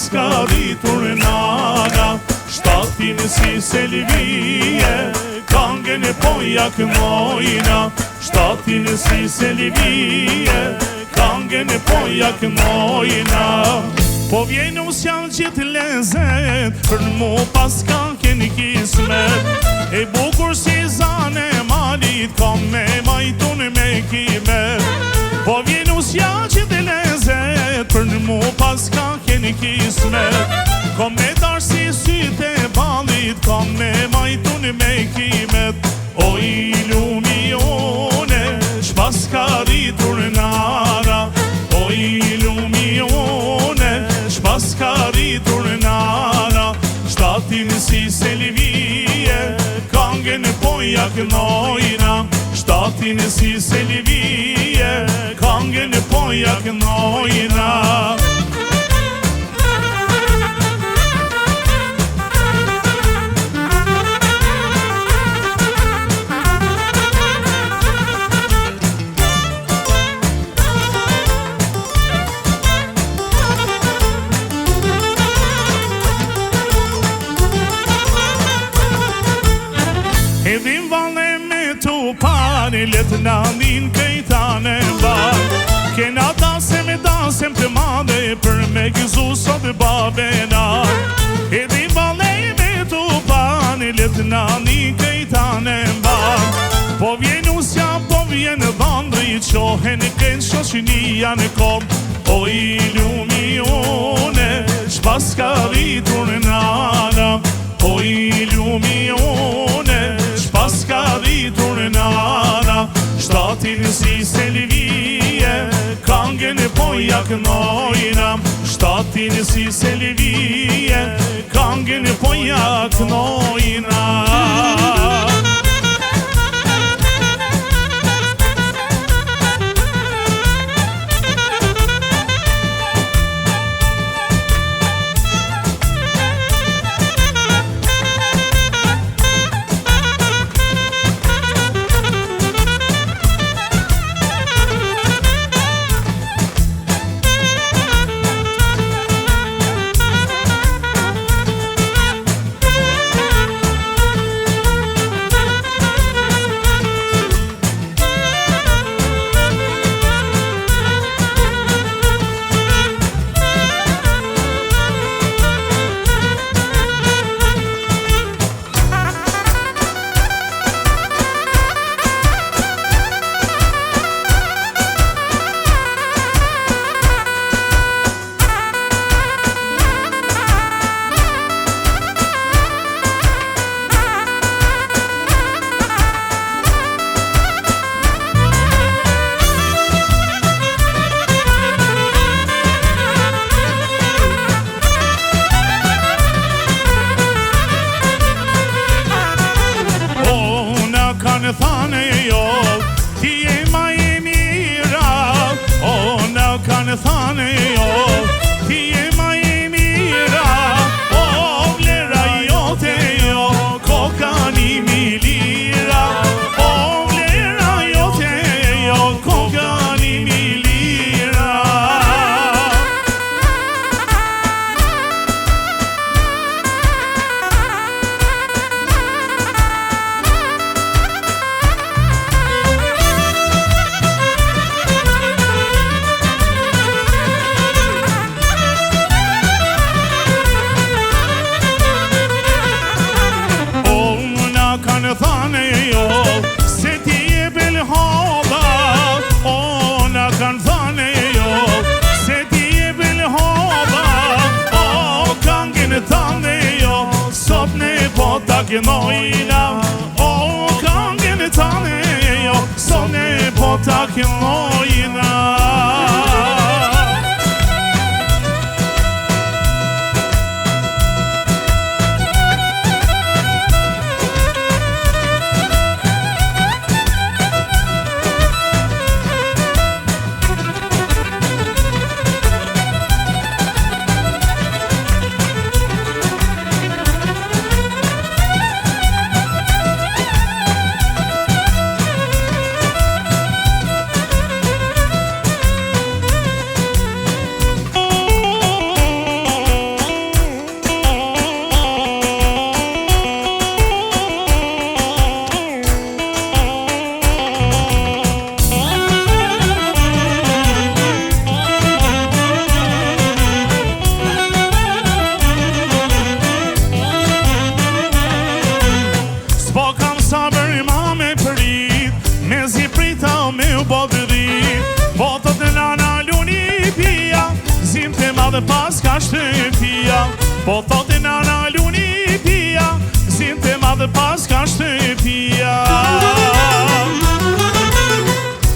paska rritur nana, shtatin si Selvije, kangen e poja kënojna, shtatin si Selvije, kangen e poja kënojna. Po vjen usjan qit lezet, për mu paska keni kismet, e bukur si zane malit, kam me majtun me kimet. Po vjen usjan qit lezet, për mu paska keni kismet, kam me dar si syte balit, kam me majtun me kimet. O i lumione, shpaska rritur nana, o i lumione, shpaska rritur nana, shtatin si Selvije, kangen e poja kënojna, shtatin si Selvije, kangen e poja kënojna. Edhim vale me tu pane, letë nanin këjtane bar, kena dasem të made, për me gëzu sot babenar. Edhim vale me tu pane, letë nanin këjtane bar, po vjen usja, po vjen dhandri, qohen kënë shoqinia në kom. O i lumione, shpaska rritur nana, o i lumione, shpaska rritur nana, shtatin si Selvije, kangen e poja kënojna, shtatin si Selvije, kangen e poja kënojna. Thane jo, ti e ma e mira, o na kanë thane jo, ti e ma e mira, o vlera jote jo, kokani mi lira, o vlera jote jo, kokani mi lira. Thane jo, se ti e bel hoda, o na kanë thane jo, se ti e bel hoda, o kangen thane jo, sot ne po ta kënojna, o kangen thane jo, sot ne po ta kënojna. ka shtëpia, po thotë nana luni pia, zinte madhe pas ka shtëpia.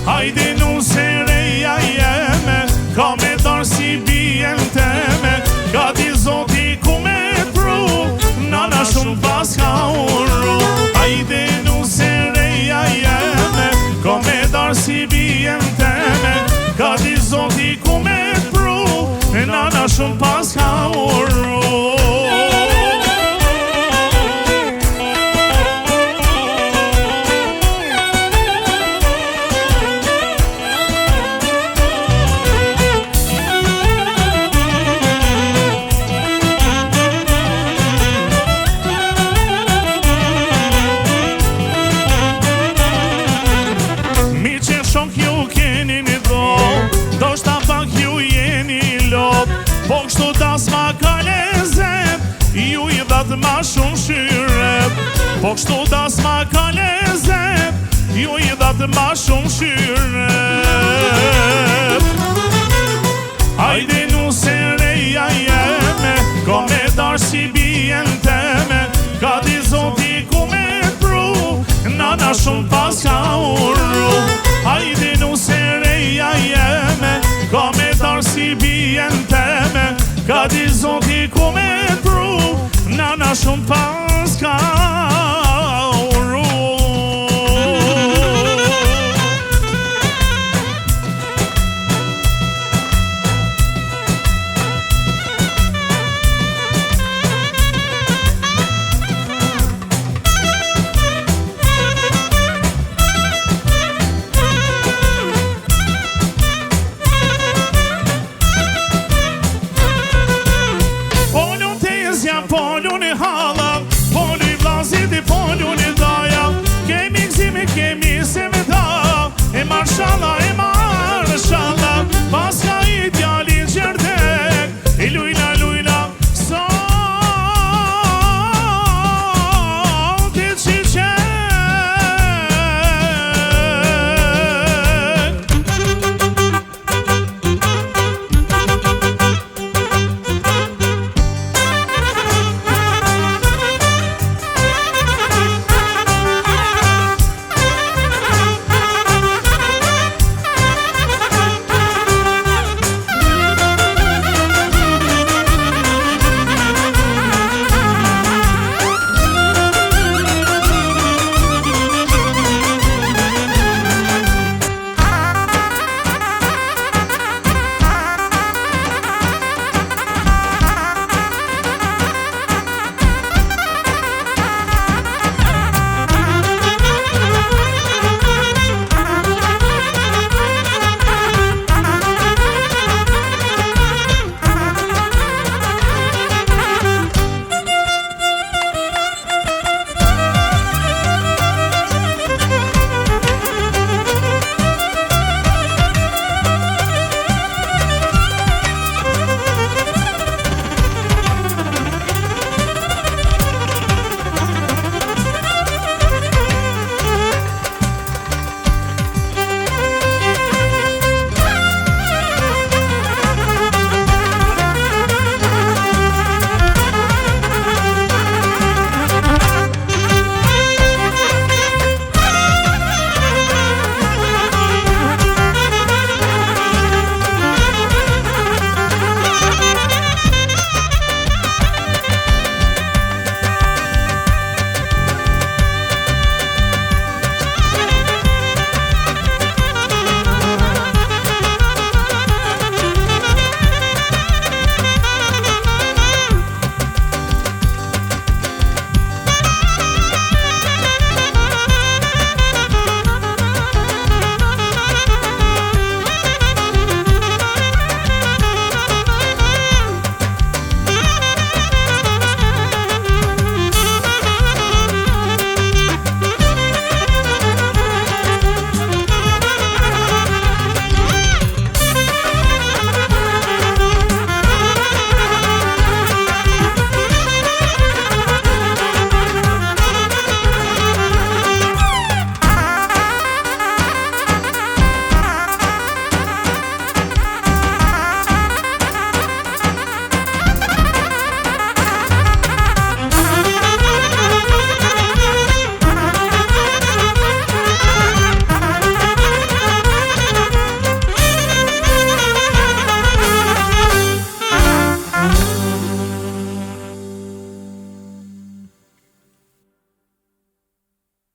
Hajde nuse reja jeme, ka me darë si bijen teme, ka di zoti ku me pru, nana shumë pas ka uru. Hajde nuse reja jeme, ka me darë si bijen teme, ka di zoti ku me pru, nana shumë pas ka uru. Po kështu das ma ka lezet, ju I dhat ma shumë shyret. Po kështu das ma ka lezet, ju I dhat ma shumë shyret. Hajde nuse reja jeme, ka me darë si bijen teme, ka di zoti ku me pru, nana shumë pas ka uru. Hajde nuse reja jeme, ka me darë si bijen teme, ka di zoti ku me pru, nana shumë pas ka uru. Po